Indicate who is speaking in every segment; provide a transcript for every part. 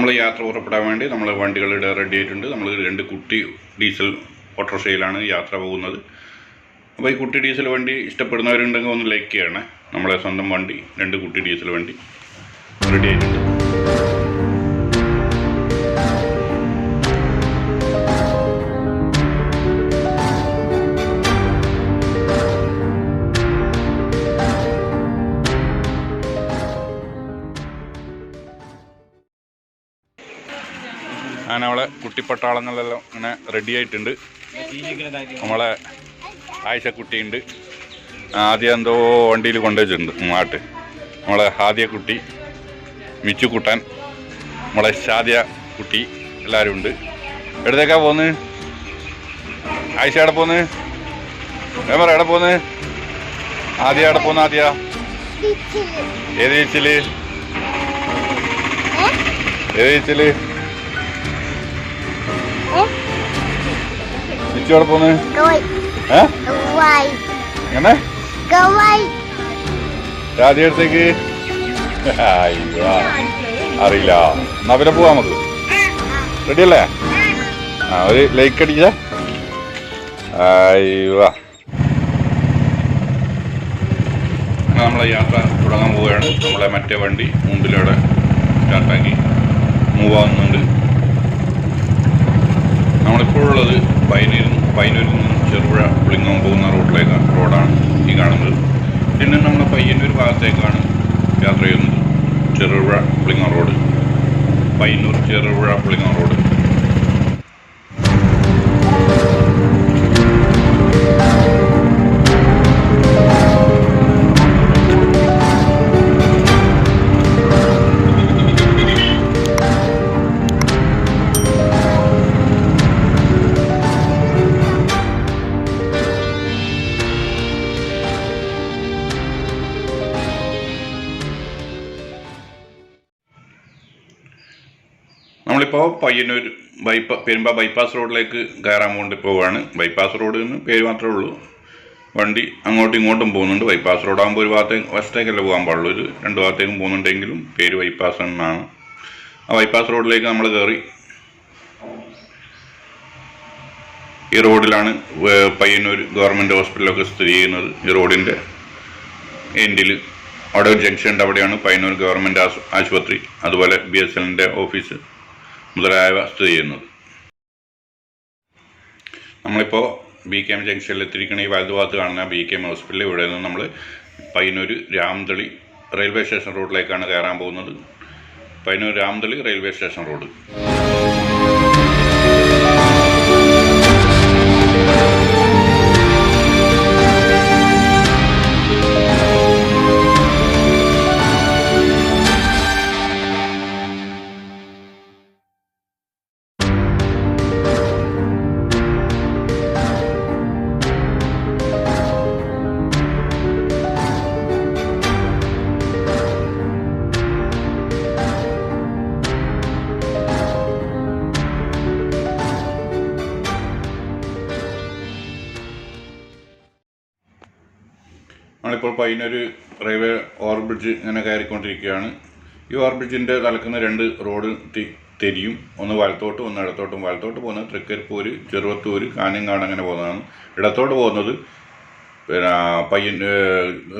Speaker 1: നമ്മൾ യാത്ര പുറപ്പെടാൻ വേണ്ടി നമ്മൾ വണ്ടികളുടെ റെഡി ആയിട്ടുണ്ട്. നമ്മൾ 2 കുട്ടി ഡീസൽ ഓട്ടോറിക്ഷയിലാണ് യാത്ര പോകുന്നത്. അപ്പോൾ ഈ കുട്ടി ഡീസൽ വണ്ടി ഇഷ്ടപ്പെടുന്നവരുണ്ടെങ്കിൽ ഒന്ന് ലൈക്ക് ചെയ്യണേ. നമ്മളെ സ്വന്തം വണ്ടി 2 കുട്ടി ഡീസൽ വണ്ടി റെഡി ആയിട്ടുണ്ട്. അങ്ങനെ നമ്മളെ കുട്ടിപ്പട്ടാളങ്ങളെല്ലാം ഇങ്ങനെ റെഡി ആയിട്ടുണ്ട്. നമ്മളെ ആയിഷക്കുട്ടിയുണ്ട്. ആദ്യം എന്തോ വണ്ടിയിൽ കൊണ്ടുവച്ചിട്ടുണ്ട് മാട്ട്. നമ്മളെ ഹാദിയക്കുട്ടി, മിച്ചുക്കുട്ടൻ, നമ്മളെ ഷാദിയ കുട്ടി എല്ലാവരും ഉണ്ട്. എവിടത്തേക്കാ പോന്ന്? ആയിഷ എവിടെ പോന്ന്? വേമറ എവിടെ പോന്ന്? ആദ്യ എവിടെ പോന്ന്? ആദ്യ ഏത് ബീച്ചില്? ഏത് ബീച്ചില്? എവിടെ പോന്ന്? എങ്ങനെ ആദ്യ അടുത്തേക്ക് അറിയില്ല. എന്നാ പിന്നെ പോവാ നമുക്ക്. റെഡി അല്ലേ? ഒരു ലൈക്ക് അടിച്ച നമ്മളെ യാത്ര തുടങ്ങാൻ പോവുകയാണ്. നമ്മളെ മറ്റേ വണ്ടി മുമ്പിലൂടെ സ്റ്റാർട്ടാക്കി മൂവ് ആവുന്നുണ്ട്. നമ്മളിപ്പോഴുള്ളത് പയ്യന്നൂരിൽ നിന്നും ചെറുപുഴ പുളിങ്ങോം പോകുന്ന റോഡാണ് ഈ കാണുന്നത്. പിന്നെ നമ്മൾ പയ്യന്നൂർ ഭാഗത്തേക്കാണ് യാത്ര ചെയ്യുന്നത്. Cherupuzha Pulingome road, Payyanur Cherupuzha Pulingome road. നമ്മളിപ്പോൾ പയ്യന്നൂർ പെരുമ്പ ബൈപ്പാസ് റോഡിലേക്ക് കയറാൻ വേണ്ടി പോവുകയാണ്. ബൈപ്പാസ് റോഡ് എന്ന് പേര് മാത്രമേ ഉള്ളൂ. വണ്ടി അങ്ങോട്ടും ഇങ്ങോട്ടും പോകുന്നുണ്ട്. ബൈപ്പാസ് റോഡാകുമ്പോൾ ഒരു വശത്തേക്കല്ലേ പോകാൻ പാടുള്ളൂ. 2 ഭാഗത്തേക്കും പോകുന്നുണ്ടെങ്കിലും പേര് ബൈപ്പാസ് എന്നാണ്. ആ ബൈപ്പാസ് റോഡിലേക്ക് നമ്മൾ കയറി. ഈ റോഡിലാണ് പയ്യന്നൂർ ഗവൺമെൻറ് ഹോസ്പിറ്റലൊക്കെ സ്ഥിതി ചെയ്യുന്നത്. ഈ റോഡിൻ്റെ എൻഡിൽ അവിടെ ഒരു ജംഗ്ഷൻ ഉണ്ട്. അവിടെയാണ് പയ്യന്നൂർ ഗവൺമെൻറ് ആശുപത്രി, അതുപോലെ BSNL ഓഫീസ് മുതലായവ സ്ഥിതി ചെയ്യുന്നത്. നമ്മളിപ്പോൾ BKM ജംഗ്ഷനിൽ എത്തിയിരിക്കുന്ന ഈ വലതുഭാഗത്ത് കാണുന്ന BKM ഹോസ്പിറ്റൽ. ഇവിടെ നിന്ന് നമ്മൾ പയ്യന്നൂർ രാമതളി റെയിൽവേ സ്റ്റേഷൻ റോഡിലേക്കാണ് കയറാൻ പോകുന്നത്. Payyanur Ramathali railway station road. നമ്മളിപ്പോൾ പയ്യന്നൂർ റെയിൽവേ ഓവർബ്രിഡ്ജ് ഇങ്ങനെ കയറിക്കൊണ്ടിരിക്കുകയാണ്. ഈ ഓവർബ്രിഡ്ജിൻ്റെ തലക്കുന്ന 2 റോഡ് തിരിയും. ഒന്ന് വലത്തോട്ടും ഒന്ന് ഇടത്തോട്ടും. വലത്തോട്ട് പോകുന്നത് തൃക്കരിപ്പൂർ, ചെറുവത്തൂർ, കാഞ്ഞങ്ങാട് അങ്ങനെ പോകുന്നതാണ്. ഇടത്തോട്ട് പോകുന്നത്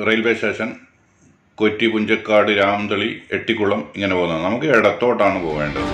Speaker 1: റെയിൽവേ സ്റ്റേഷൻ, കൊറ്റി, പുഞ്ചക്കാട്, രാമതളി, എട്ടിക്കുളം ഇങ്ങനെ പോകുന്നതാണ്. നമുക്ക് ഇടത്തോട്ടാണ് പോകേണ്ടത്.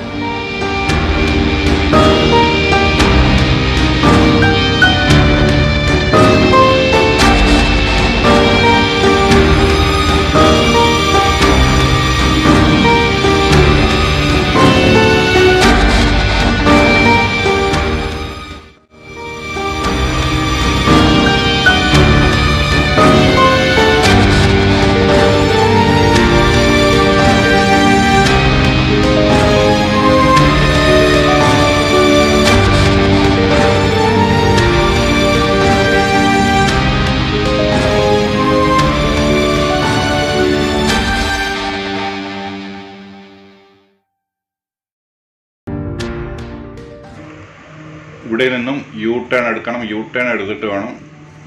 Speaker 1: ഇവിടെ നിന്നും U-ടേൺ എടുക്കണം. U-ടേൺ എടുത്തിട്ട് വേണം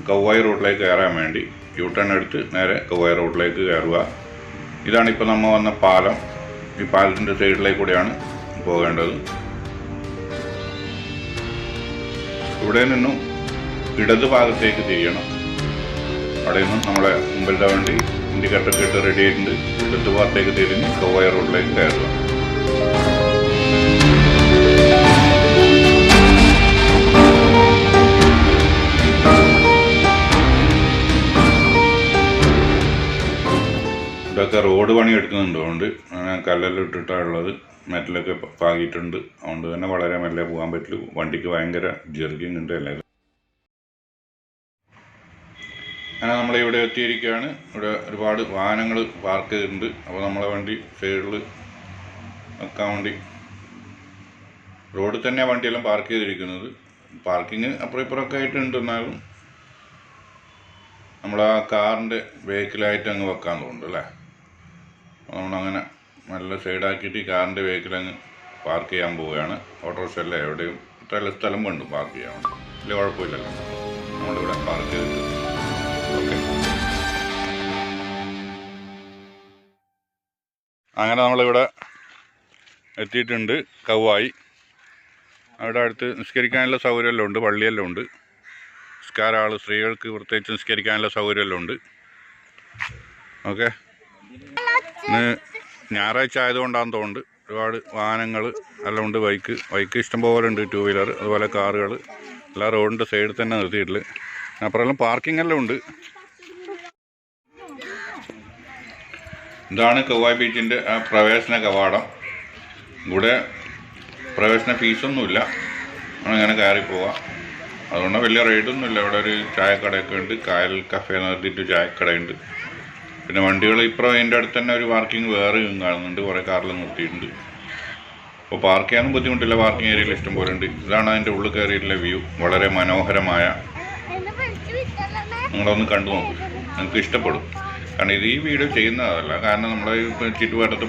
Speaker 1: കൗവായി റോഡിലേക്ക് കയറാൻ വേണ്ടി. U-ടേൺ എടുത്ത് നേരെ കൗവായി റോഡിലേക്ക് കയറുക. ഇതാണിപ്പോൾ നമ്മൾ വന്ന പാലം. ഈ പാലത്തിൻ്റെ സൈഡിലേക്ക് കൂടെയാണ് പോകേണ്ടത്. ഇവിടെ നിന്നും ഇടത് ഭാഗത്തേക്ക് തിരിയണം. അവിടെ നിന്നും നമ്മളെ മുമ്പിലത്തെ വണ്ടി ഇൻഡിക്കേറ്ററൊക്കെ ഇട്ട് റെഡി ആയിട്ടുണ്ട്. ഇടത് ഭാഗത്തേക്ക് തിരിഞ്ഞ് കവ്വായി റോഡിലേക്ക് കയറുക. ഇതൊക്കെ റോഡ് പണി എടുക്കുന്നുണ്ട്. അതുകൊണ്ട് കല്ലെല്ലാം ഇട്ടിട്ടുള്ളത്, മെറ്റലൊക്കെ പാകിയിട്ടുണ്ട്. അതുകൊണ്ട് തന്നെ വളരെ മെല്ലെ പോകാൻ പറ്റുള്ളൂ. വണ്ടിക്ക് ഭയങ്കര ജെർക്കിങ് ഉണ്ട് എല്ലാവരും. അങ്ങനെ നമ്മളിവിടെ എത്തിയിരിക്കുകയാണ്. ഇവിടെ ഒരുപാട് വാഹനങ്ങൾ പാർക്ക് ചെയ്തിട്ടുണ്ട്. അപ്പോൾ നമ്മളെ വണ്ടി സൈഡിൽ വെക്കാൻ വേണ്ടി റോഡിൽ തന്നെയാണ് വണ്ടിയെല്ലാം പാർക്ക് ചെയ്തിരിക്കുന്നത്. പാർക്കിങ് അപ്പുറം ഇപ്പുറമൊക്കെ ആയിട്ടുണ്ട്. എന്നാലും നമ്മൾ ആ കാറിൻ്റെ ബേക്കിലായിട്ട് അങ്ങ് വെക്കാൻ തോന്നുന്നുണ്ട് അല്ലേ. നമ്മളങ്ങനെ നല്ല സൈഡാക്കിയിട്ട് ഈ കാറിൻ്റെ ബേക്കിലങ്ങ് പാർക്ക് ചെയ്യാൻ പോവുകയാണ്. ഓട്ടോറിക്ഷ അല്ലേ, എവിടെയും ഇത്ര സ്ഥലം വേണ്ട പാർക്ക് ചെയ്യാൻ വേണ്ടി. വലിയ കുഴപ്പമില്ലല്ലോ, നമ്മളിവിടെ പാർക്ക് ചെയ്തിട്ട്. ഓക്കെ, അങ്ങനെ നമ്മളിവിടെ എത്തിയിട്ടുണ്ട്. കവ്വായി അവിടെ അടുത്ത് നിസ്കരിക്കാനുള്ള സൗകര്യമെല്ലാം ഉണ്ട്, പള്ളിയെല്ലാം ഉണ്ട്. നിസ്കാര സ്ത്രീകൾക്ക് പ്രത്യേകിച്ച് നിസ്കരിക്കാനുള്ള സൗകര്യമെല്ലാം ഉണ്ട്. ഓക്കെ, ഇന്ന് ഞായറാഴ്ച ആയതുകൊണ്ടാണെന്ന് തോന്നുന്നുണ്ട്. ഒരുപാട് വാഹനങ്ങൾ എല്ലാം ഉണ്ട്. ബൈക്ക് ഇഷ്ടംപോലെ ഉണ്ട്, 2 വീലർ അതുപോലെ കാറുകൾ എല്ലാം റോഡിൻ്റെ സൈഡിൽ തന്നെ നിർത്തിയിട്ടില്ല. അപ്പുറമെല്ലാം പാർക്കിംഗ് എല്ലാം ഉണ്ട്. ഇതാണ് കവ്വായി ബീച്ചിൻ്റെ പ്രവേശന കവാടം. ഇവിടെ പ്രവേശന ഫീസൊന്നുമില്ല, അങ്ങനെ കയറി പോവാം. അതുകൊണ്ട് വലിയ റേറ്റൊന്നുമില്ല. ഇവിടെ ഒരു ചായക്കടയൊക്കെ ഉണ്ട്, കായൽ കഫേ നിർത്തിയിട്ട് ചായക്കടയുണ്ട്. പിന്നെ വണ്ടികൾ ഇപ്പുറം അതിൻ്റെ അടുത്ത് തന്നെ ഒരു പാർക്കിംഗ് വേറെയും കാണുന്നുണ്ട്, കുറേ കാറിൽ നിർത്തിയിട്ടുണ്ട്. അപ്പോൾ പാർക്ക് ചെയ്യാനും ബുദ്ധിമുട്ടില്ല, പാർക്കിംഗ് ഏരിയയിൽ ഇഷ്ടം പോലെ ഉണ്ട്. ഇതാണ് അതിൻ്റെ ഉള്ളിൽ കയറിയിട്ടുള്ള വ്യൂ, വളരെ മനോഹരമായ. നിങ്ങളൊന്ന് കണ്ടു നോക്കും, നിങ്ങൾക്ക് ഇഷ്ടപ്പെടും. കാരണം ഇത് ഈ വീഡിയോ ചെയ്യുന്നതല്ല, കാരണം നമ്മൾ ചുറ്റുപാടത്ത്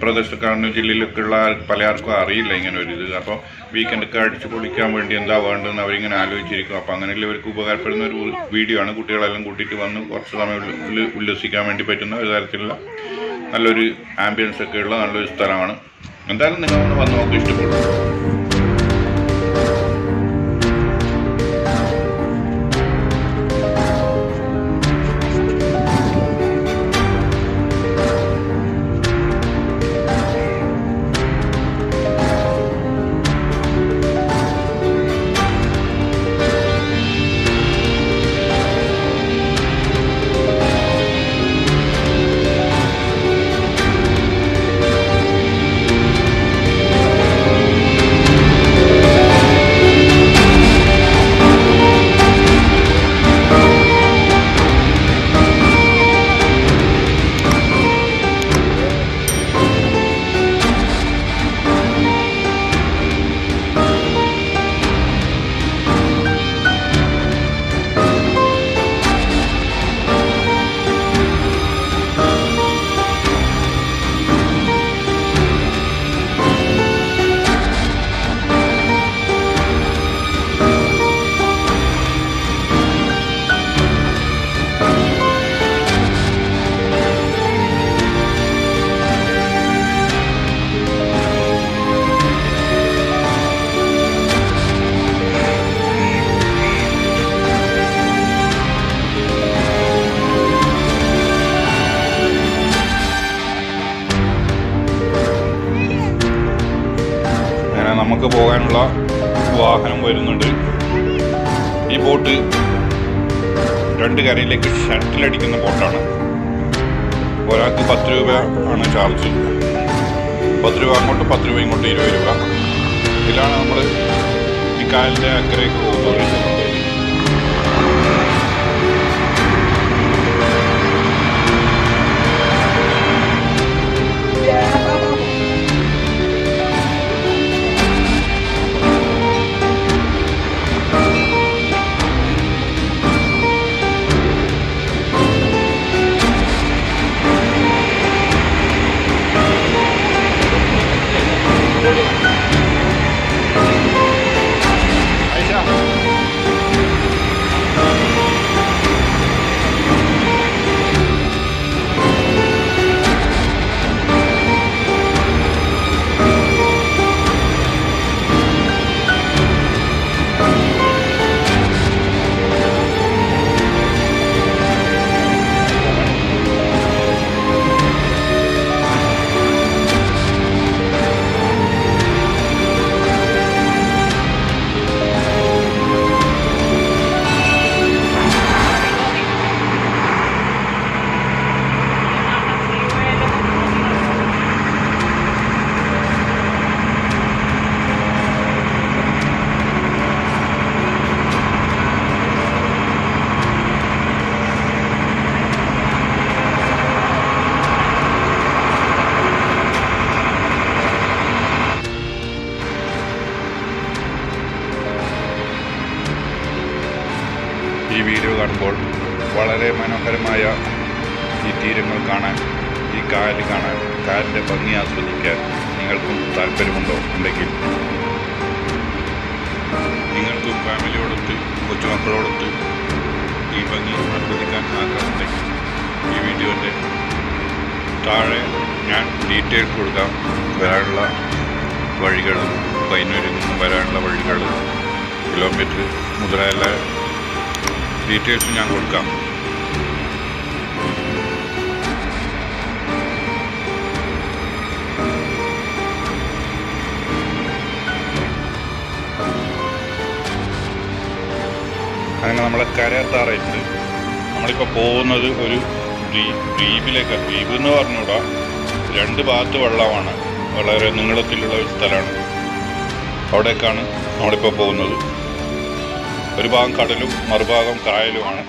Speaker 1: പ്രദേശത്ത് കാണുന്ന ജില്ലയിലൊക്കെ ഉള്ള പലർക്കും അറിയില്ല ഇങ്ങനെ ഒരു ഇത്. അപ്പോൾ വീക്കെൻഡൊക്കെ അടിച്ച് പൊളിക്കാൻ വേണ്ടി എന്താ വേണ്ടതെന്ന് അവരിങ്ങനെ ആലോചിച്ചിരിക്കും. അപ്പോൾ അങ്ങനെയുള്ള ഇവർക്ക് ഉപകാരപ്പെടുന്ന ഒരു വീഡിയോ ആണ്. കുട്ടികളെല്ലാം കൂട്ടിയിട്ട് വന്ന് കുറച്ച് സമയം ഉല്ലസിക്കാൻ വേണ്ടി പറ്റുന്ന ഒരു തരത്തിലുള്ള നല്ലൊരു ആംബിയൻസ് ഒക്കെ ഉള്ള നല്ലൊരു സ്ഥലമാണ്. എന്തായാലും നിങ്ങളൊന്ന് വന്ന് നോക്കി ഇഷ്ടപ്പെടും. നമുക്ക് പോകാനുള്ള വാഹനം വരുന്നുണ്ട്. ഈ ബോട്ട് 2 കരയിലേക്ക് ഷട്ടിലടിക്കുന്ന ബോട്ടാണ്. ഒരാൾക്ക് 10 രൂപ ആണ് ചാർജ്. 10 രൂപ അങ്ങോട്ട്, 10 രൂപ ഇങ്ങോട്ട്, 20 രൂപ. ഇതിലാണ് നമ്മൾ ഈ കായലിൻ്റെ അക്കരയ്ക്ക് പോകുന്നത്. ഈ വീഡിയോ കാണുമ്പോൾ വളരെ മനോഹരമായ ഈ തീരങ്ങൾ കാണാൻ, ഈ കായൽ കാണാൻ, കായലിൻ്റെ ഭംഗി ആസ്വദിക്കാൻ നിങ്ങൾക്കും താല്പര്യമുണ്ടോ ഉണ്ടെങ്കിൽ നിങ്ങൾക്കും ഫാമിലിയോടൊത്ത് കൊച്ചുമക്കളോടൊത്ത് ഈ ഭംഗി ആസ്വദിക്കാൻ ആഗ്രഹമുണ്ടെങ്കിൽ ഈ വീഡിയോൻ്റെ താഴെ ഞാൻ ഡീറ്റെയിൽസ് കൊടുക്കാം. വരാനുള്ള വഴികളും പയ്യന്നൂരിൽ നിന്നും വരാനുള്ള വഴികൾ, കിലോമീറ്റർ മുതലായുള്ള ഡീറ്റെയിൽസ് ഞാൻ കൊടുക്കാം. അങ്ങനെ നമ്മളെ കരയെത്താറായിട്ടുണ്ട്. നമ്മളിപ്പോൾ പോകുന്നത് ഒരു ദ്വീപിലേക്കാണ്. ദ്വീപ് എന്ന് പറഞ്ഞുകൂടാ, രണ്ട് ഭാഗത്ത് വെള്ളമാണ്, വളരെ നീളത്തിലുള്ള ഒരു സ്ഥലമാണ്. അവിടേക്കാണ് നമ്മളിപ്പോൾ പോകുന്നത്. ഒരു ഭാഗം കടലും മറുഭാഗം കായലുമാണ്.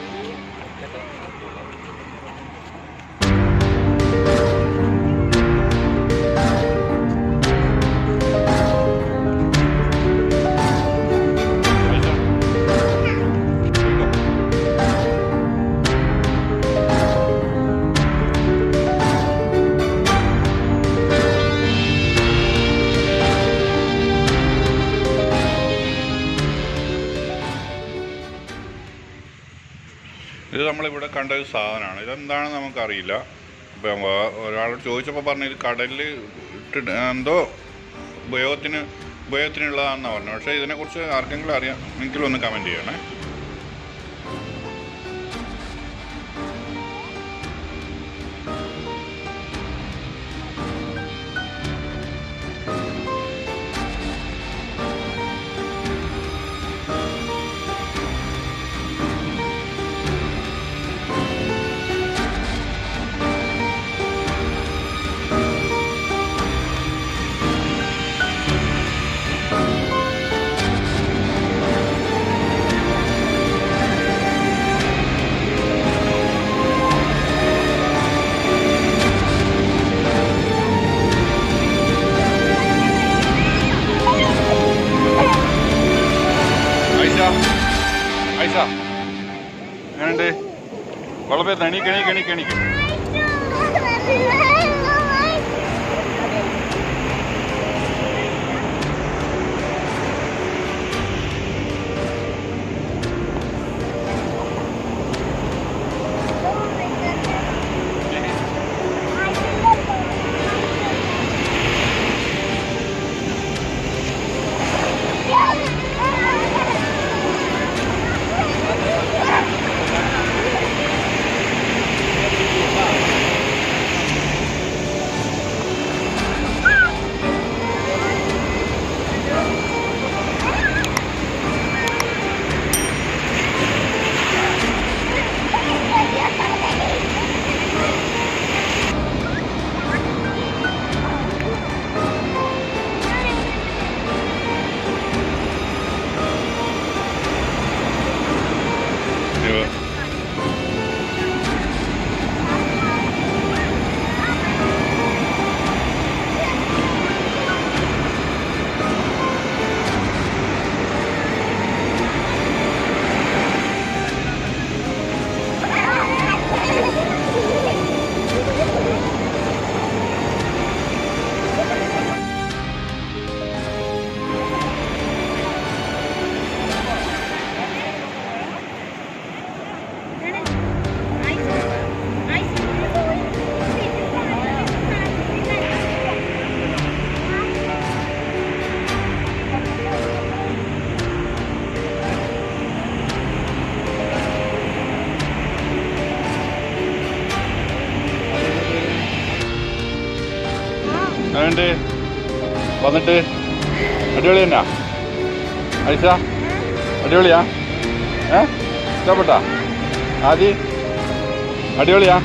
Speaker 1: ഇത് നമ്മളിവിടെ കണ്ട ഒരു സാധനമാണ്. ഇതെന്താണെന്ന് നമുക്കറിയില്ല. ഇപ്പം ഒരാളോട് ചോദിച്ചപ്പോൾ പറഞ്ഞു ഇത് കടലിൽ ഇട്ടിട്ട് എന്തോ ഉപയോഗത്തിനുള്ളതാണെന്നാണ് പറഞ്ഞു. പക്ഷേ ഇതിനെക്കുറിച്ച് ആർക്കെങ്കിലും അറിയാം എങ്കിലും ഒന്ന് കമൻറ്റ് ചെയ്യണേ. ഐഷ എങ്ങനെയുണ്ട്? വളരെ എണീക്ക്. അതുകൊണ്ട് വന്നിട്ട് അടിപൊളി തന്നെയാ ഐഷ? അടിപൊളിയാ? ഇഷ്ടപ്പെട്ടാ? ആദ്യം അടിപൊളിയാ?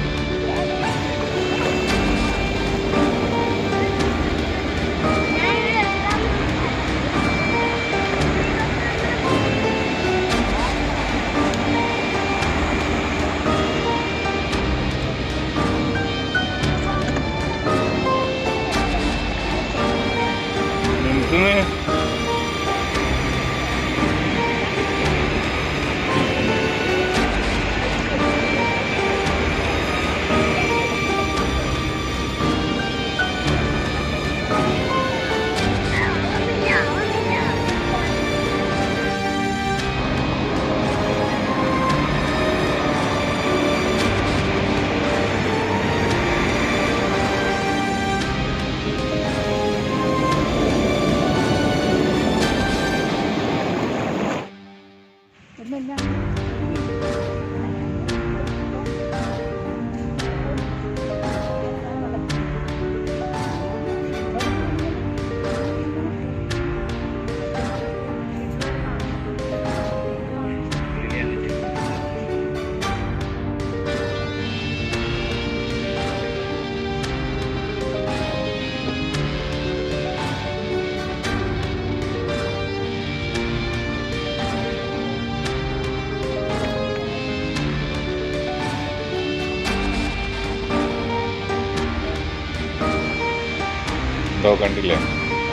Speaker 1: കണ്ടോ, കണ്ടില്ലേ?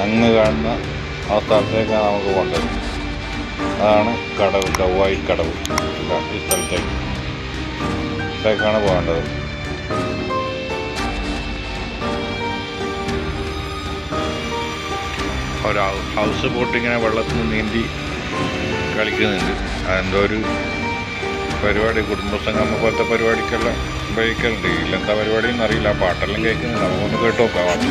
Speaker 1: അങ്ങ് കാണുന്ന ആ സ്ഥലത്തേക്കാണ് നമുക്ക് പോകേണ്ടത്. അതാണ് കടവ്, കവ്വായി കടവ്. ഈ സ്ഥലത്തേക്കാണ് പോകേണ്ടത്. ഒരു ഹൗസ് ബോട്ട് ഇങ്ങനെ വെള്ളത്തിൽ നീന്തി കളിക്കുന്നുണ്ട്. അതെന്തോ ഒരു പരിപാടി, കുടുംബസംഗമ പോലത്തെ പരിപാടിക്കെല്ലാം ഉപയോഗിക്കലുണ്ട്. ഇതിലെന്താ പരിപാടി എന്നറിയില്ല. പാട്ടെല്ലാം കേൾക്കുന്നുണ്ട്. നമുക്കൊന്ന് കേട്ട് നോക്കാം പാട്ട്.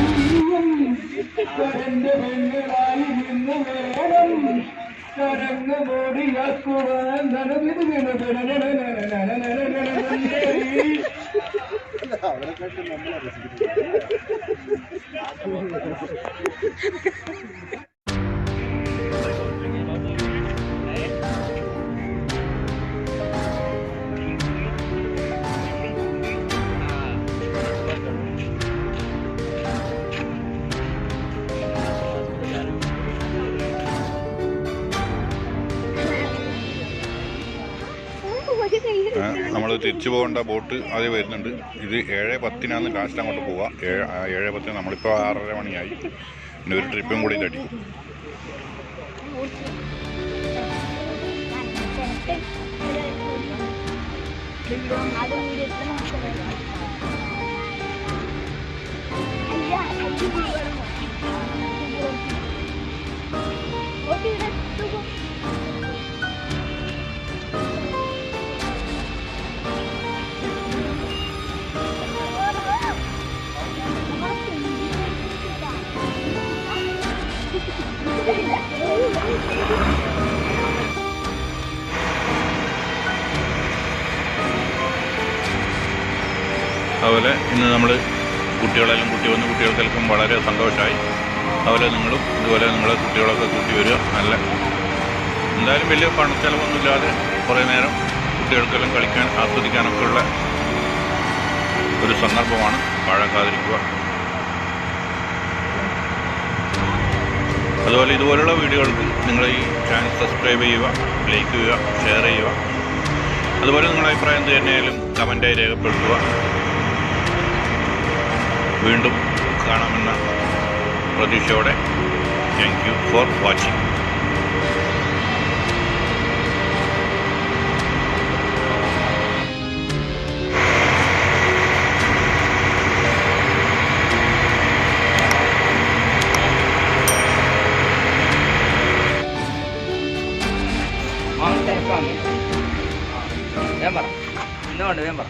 Speaker 1: നമ്മൾ തിരിച്ചു പോകേണ്ട ബോട്ട് അത് വരുന്നുണ്ട്. ഇത് 7:10 ലാസ്റ്റ് അങ്ങോട്ട് പോവുക. 7:10. നമ്മളിപ്പോൾ 6:30 മണിയായി. പിന്നെ ഒരു ട്രിപ്പും കൂടി തടി. അതുപോലെ ഇന്ന് നമ്മൾ കുട്ടികളെല്ലാം കുട്ടികൾക്കെല്ലാം വളരെ സന്തോഷമായി. അതുപോലെ നിങ്ങളും ഇതുപോലെ നിങ്ങളെ കുട്ടികളൊക്കെ കൂട്ടി വരിക. നല്ല എന്തായാലും വലിയ പണച്ചെലവൊന്നുമില്ലാതെ കുറേ നേരം കുട്ടികൾക്കെല്ലാം കളിക്കാൻ ആസ്വദിക്കാനൊക്കെ ഉള്ള ഒരു സന്ദർഭമാണ്. പാഴാക്കാതിരിക്കുക. അതുപോലെ ഇതുപോലുള്ള വീഡിയോകൾക്ക് നിങ്ങൾ ഈ ചാനൽ സബ്സ്ക്രൈബ് ചെയ്യുക, ലൈക്ക് ചെയ്യുക, ഷെയർ ചെയ്യുക. അതുപോലെ നിങ്ങളുടെ അഭിപ്രായം തന്നെയായാലും കമൻറ്റായി രേഖപ്പെടുത്തുക. വീണ്ടും കാണാമെന്ന പ്രതീക്ഷയോടെ താങ്ക് യു ഫോർ വാച്ചിങ്.
Speaker 2: വേം പറ, ഇന്ന് വേണ്ട വേം പറ.